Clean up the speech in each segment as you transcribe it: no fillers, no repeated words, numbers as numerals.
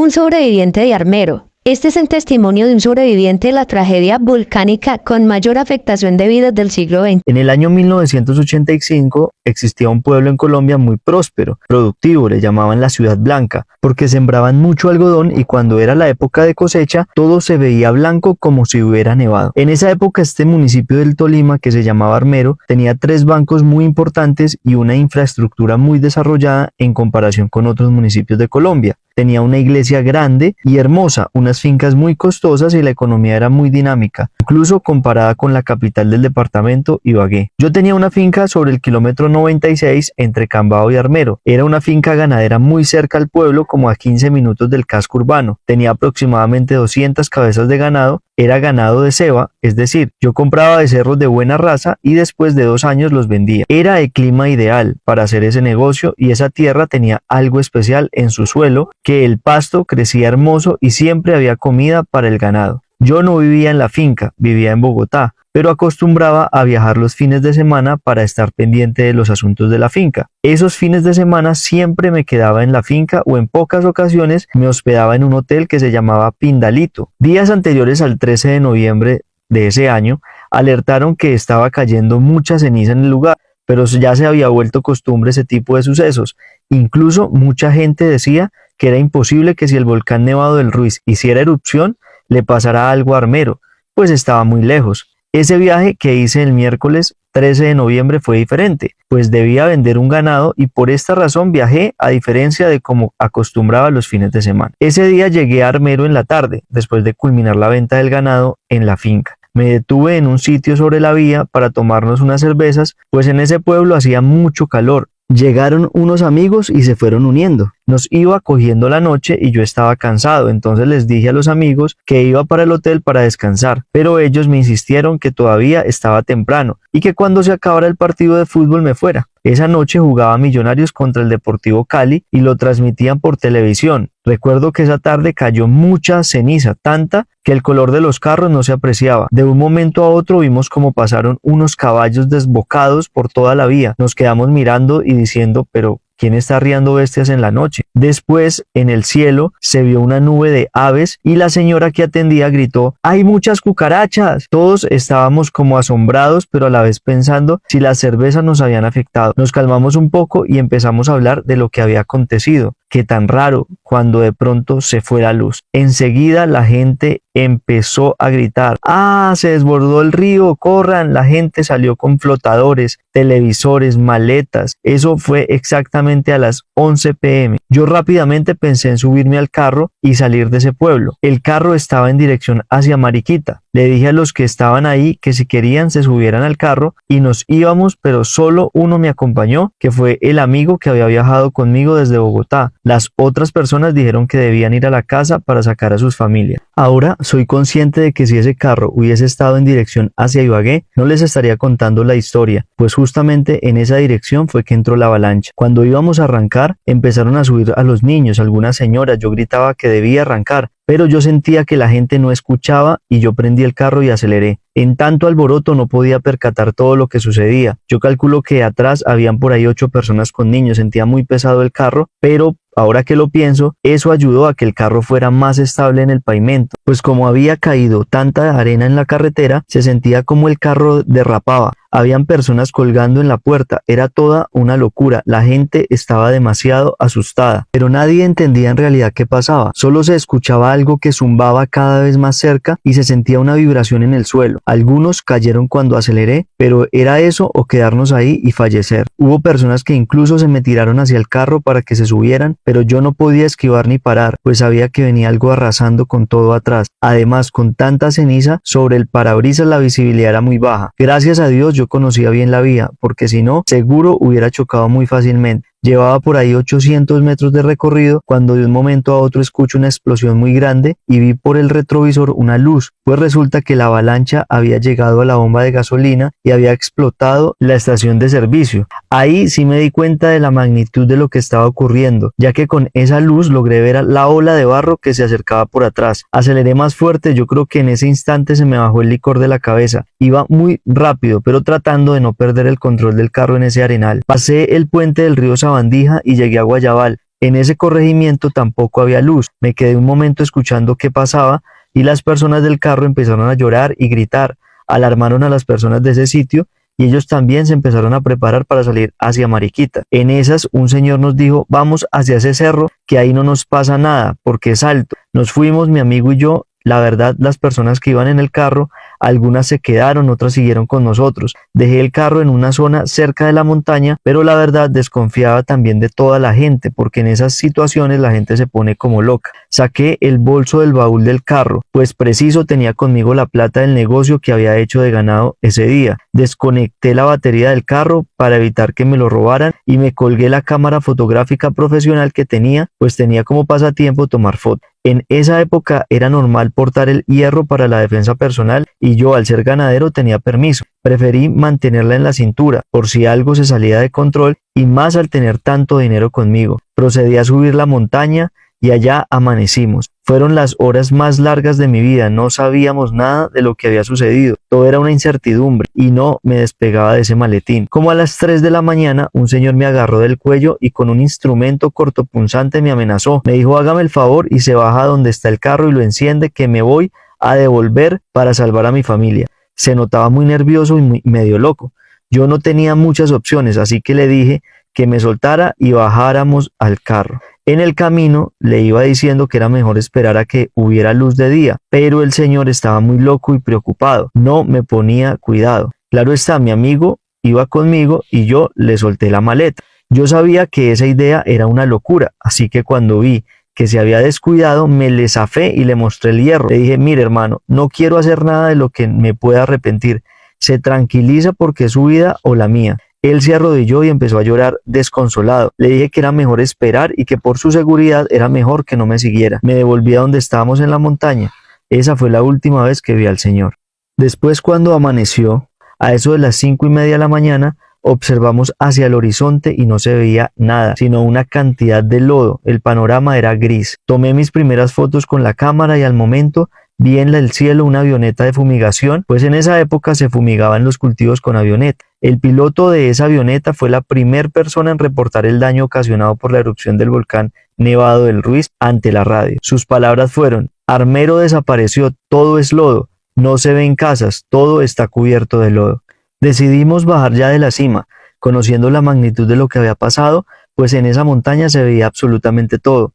Un sobreviviente de Armero. Este es el testimonio de un sobreviviente de la tragedia volcánica con mayor afectación de vidas del siglo XX. En el año 1985 existía un pueblo en Colombia muy próspero, productivo, le llamaban la Ciudad Blanca, porque sembraban mucho algodón y cuando era la época de cosecha todo se veía blanco como si hubiera nevado. En esa época este municipio del Tolima, que se llamaba Armero, tenía 3 bancos muy importantes y una infraestructura muy desarrollada en comparación con otros municipios de Colombia. Tenía una iglesia grande y hermosa, unas fincas muy costosas y la economía era muy dinámica, incluso comparada con la capital del departamento, Ibagué. Yo tenía una finca sobre el kilómetro 96 entre Cambao y Armero. Era una finca ganadera muy cerca al pueblo, como a 15 minutos del casco urbano. Tenía aproximadamente 200 cabezas de ganado. Era ganado de ceba, es decir, yo compraba becerros de buena raza y después de 2 años los vendía. Era el clima ideal para hacer ese negocio y esa tierra tenía algo especial en su suelo, que el pasto crecía hermoso y siempre había comida para el ganado. Yo no vivía en la finca, vivía en Bogotá, pero acostumbraba a viajar los fines de semana para estar pendiente de los asuntos de la finca. Esos fines de semana siempre me quedaba en la finca o en pocas ocasiones me hospedaba en un hotel que se llamaba Pindalito. Días anteriores al 13 de noviembre de ese año, alertaron que estaba cayendo mucha ceniza en el lugar, pero ya se había vuelto costumbre ese tipo de sucesos. Incluso mucha gente decía que era imposible que si el volcán Nevado del Ruiz hiciera erupción, le pasara algo a Armero, pues estaba muy lejos. Ese viaje que hice el miércoles 13 de noviembre fue diferente, pues debía vender un ganado y por esta razón viajé a diferencia de como acostumbraba los fines de semana. Ese día llegué a Armero en la tarde, después de culminar la venta del ganado en la finca. Me detuve en un sitio sobre la vía para tomarnos unas cervezas, pues en ese pueblo hacía mucho calor. Llegaron unos amigos y se fueron uniendo. Nos iba cogiendo la noche y yo estaba cansado, entonces les dije a los amigos que iba para el hotel para descansar, pero ellos me insistieron que todavía estaba temprano y que cuando se acabara el partido de fútbol me fuera. Esa noche jugaba Millonarios contra el Deportivo Cali y lo transmitían por televisión. Recuerdo que esa tarde cayó mucha ceniza, tanta que el color de los carros no se apreciaba. De un momento a otro vimos cómo pasaron unos caballos desbocados por toda la vía. Nos quedamos mirando y diciendo, pero ¿quién está arriando bestias en la noche? Después, en el cielo, se vio una nube de aves y la señora que atendía gritó, ¡hay muchas cucarachas! Todos estábamos como asombrados, pero a la vez pensando si las cervezas nos habían afectado. Nos calmamos un poco y empezamos a hablar de lo que había acontecido. Qué tan raro cuando de pronto se fue la luz. Enseguida la gente empezó a gritar, ¡ah! Se desbordó el río, corran. La gente salió con flotadores, televisores, maletas. Eso fue exactamente a las 11 p.m. Yo rápidamente pensé en subirme al carro y salir de ese pueblo. El carro estaba en dirección hacia Mariquita. Le dije a los que estaban ahí que si querían se subieran al carro y nos íbamos, pero solo uno me acompañó, que fue el amigo que había viajado conmigo desde Bogotá. Las otras personas dijeron que debían ir a la casa para sacar a sus familias. Ahora soy consciente de que si ese carro hubiese estado en dirección hacia Ibagué, no les estaría contando la historia, pues justamente en esa dirección fue que entró la avalancha. Cuando íbamos a arrancar, empezaron a subir a los niños, algunas señoras. Yo gritaba que debía arrancar, pero yo sentía que la gente no escuchaba y yo prendí el carro y aceleré. En tanto alboroto no podía percatar todo lo que sucedía. Yo calculo que atrás habían por ahí 8 personas con niños. Sentía muy pesado el carro, pero ahora que lo pienso, eso ayudó a que el carro fuera más estable en el pavimento, pues como había caído tanta arena en la carretera, se sentía como el carro derrapaba. Habían personas colgando en la puerta, era toda una locura, la gente estaba demasiado asustada, pero nadie entendía en realidad qué pasaba, solo se escuchaba algo que zumbaba cada vez más cerca y se sentía una vibración en el suelo. Algunos cayeron cuando aceleré, pero era eso o quedarnos ahí y fallecer. Hubo personas que incluso se me tiraron hacia el carro para que se subieran, pero yo no podía esquivar ni parar, pues sabía que venía algo arrasando con todo atrás. Además, con tanta ceniza, sobre el parabrisas la visibilidad era muy baja. Gracias a Dios yo conocía bien la vía, porque si no, seguro hubiera chocado muy fácilmente. Llevaba por ahí 800 metros de recorrido cuando de un momento a otro escucho una explosión muy grande y vi por el retrovisor una luz, pues resulta que la avalancha había llegado a la bomba de gasolina y había explotado la estación de servicio. Ahí sí me di cuenta de la magnitud de lo que estaba ocurriendo, ya que con esa luz logré ver la ola de barro que se acercaba por atrás. Aceleré más fuerte, yo creo que en ese instante se me bajó el licor de la cabeza. Iba muy rápido, pero tratando de no perder el control del carro en ese arenal. Pasé el puente del río Sabandija y llegué a Guayabal. En ese corregimiento tampoco había luz. Me quedé un momento escuchando qué pasaba y las personas del carro empezaron a llorar y gritar. Alarmaron a las personas de ese sitio y ellos también se empezaron a preparar para salir hacia Mariquita. En esas, un señor nos dijo, vamos hacia ese cerro, que ahí no nos pasa nada, porque es alto. Nos fuimos, mi amigo y yo. La verdad, las personas que iban en el carro, algunas se quedaron, otras siguieron con nosotros. Dejé el carro en una zona cerca de la montaña, pero la verdad desconfiaba también de toda la gente, porque en esas situaciones la gente se pone como loca. Saqué el bolso del baúl del carro, pues preciso tenía conmigo la plata del negocio que había hecho de ganado ese día. Desconecté la batería del carro para evitar que me lo robaran y me colgué la cámara fotográfica profesional que tenía, pues tenía como pasatiempo tomar fotos. En esa época era normal portar el hierro para la defensa personal y yo, al ser ganadero, tenía permiso. Preferí mantenerla en la cintura por si algo se salía de control y más al tener tanto dinero conmigo. Procedí a subir la montaña y allá amanecimos. Fueron las horas más largas de mi vida, no sabíamos nada de lo que había sucedido, todo era una incertidumbre y no me despegaba de ese maletín. Como a las 3 de la mañana, un señor me agarró del cuello y con un instrumento cortopunzante me amenazó. Me dijo, hágame el favor y se baja donde está el carro y lo enciende, que me voy a devolver para salvar a mi familia. Se notaba muy nervioso y medio loco. Yo no tenía muchas opciones, así que le dije que me soltara y bajáramos al carro. En el camino le iba diciendo que era mejor esperar a que hubiera luz de día, pero el señor estaba muy loco y preocupado. No me ponía cuidado. Claro está, mi amigo iba conmigo y yo le solté la maleta. Yo sabía que esa idea era una locura, así que cuando vi que se había descuidado, me le zafé y le mostré el hierro. Le dije, mire hermano, no quiero hacer nada de lo que me pueda arrepentir. Se tranquiliza porque es su vida o la mía. Él se arrodilló y empezó a llorar desconsolado. Le dije que era mejor esperar y que por su seguridad era mejor que no me siguiera. Me devolví a donde estábamos en la montaña. Esa fue la última vez que vi al señor. Después, cuando amaneció, a eso de las 5:30 de la mañana, observamos hacia el horizonte y no se veía nada, sino una cantidad de lodo. El panorama era gris. Tomé mis primeras fotos con la cámara y al momento vi en el cielo una avioneta de fumigación, pues en esa época se fumigaban los cultivos con avioneta. El piloto de esa avioneta fue la primera persona en reportar el daño ocasionado por la erupción del volcán Nevado del Ruiz ante la radio. Sus palabras fueron: Armero desapareció, todo es lodo, no se ven casas, todo está cubierto de lodo. Decidimos bajar ya de la cima, conociendo la magnitud de lo que había pasado, pues en esa montaña se veía absolutamente todo.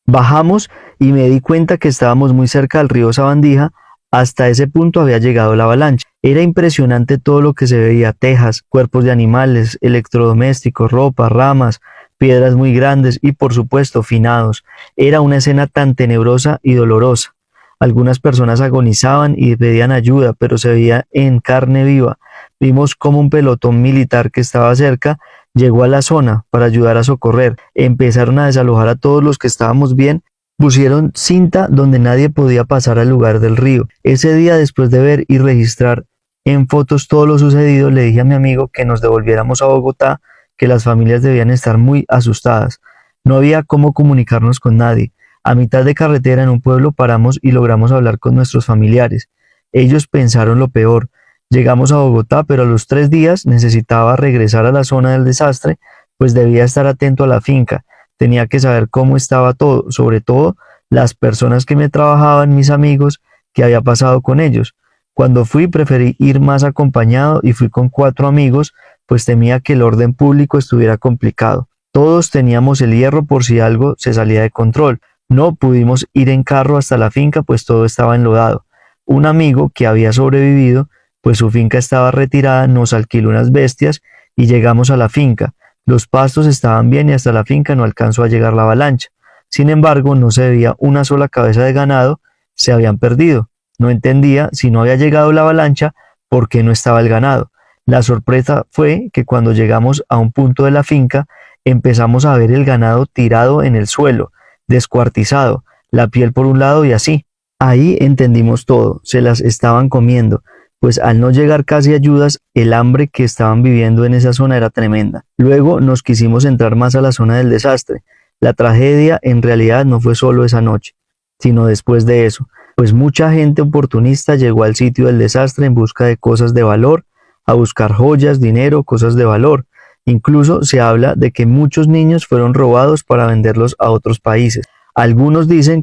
Bajamos y me di cuenta que estábamos muy cerca del río Sabandija. Hasta ese punto había llegado la avalancha. Era impresionante todo lo que se veía: tejas, cuerpos de animales, electrodomésticos, ropa, ramas, piedras muy grandes y por supuesto finados. Era una escena tan tenebrosa y dolorosa. Algunas personas agonizaban y pedían ayuda, pero se veía en carne viva. Vimos cómo un pelotón militar que estaba cerca llegó a la zona para ayudar a socorrer. Empezaron a desalojar a todos los que estábamos bien. Pusieron cinta donde nadie podía pasar al lugar del río. Ese día, después de ver y registrar en fotos todo lo sucedido, le dije a mi amigo que nos devolviéramos a Bogotá, que las familias debían estar muy asustadas. No había cómo comunicarnos con nadie. A mitad de carretera en un pueblo paramos y logramos hablar con nuestros familiares. Ellos pensaron lo peor. Llegamos a Bogotá, pero a los 3 días necesitaba regresar a la zona del desastre, pues debía estar atento a la finca. Tenía que saber cómo estaba todo, sobre todo las personas que me trabajaban, mis amigos, qué había pasado con ellos. Cuando fui preferí ir más acompañado y fui con 4 amigos, pues temía que el orden público estuviera complicado. Todos teníamos el hierro por si algo se salía de control. No pudimos ir en carro hasta la finca, pues todo estaba enlodado. Un amigo que había sobrevivido, pues su finca estaba retirada, nos alquiló unas bestias y llegamos a la finca. Los pastos estaban bien y hasta la finca no alcanzó a llegar la avalancha. Sin embargo, no se veía una sola cabeza de ganado, se habían perdido. No entendía, si no había llegado la avalancha, por qué no estaba el ganado. La sorpresa fue que cuando llegamos a un punto de la finca, empezamos a ver el ganado tirado en el suelo, descuartizado, la piel por un lado y así. Ahí entendimos todo, se las estaban comiendo. Pues al no llegar casi ayudas, el hambre que estaban viviendo en esa zona era tremenda. Luego nos quisimos entrar más a la zona del desastre. La tragedia en realidad no fue solo esa noche, sino después de eso, pues mucha gente oportunista llegó al sitio del desastre en busca de cosas de valor, a buscar joyas, dinero, cosas de valor. Incluso se habla de que muchos niños fueron robados para venderlos a otros países. Algunos dicen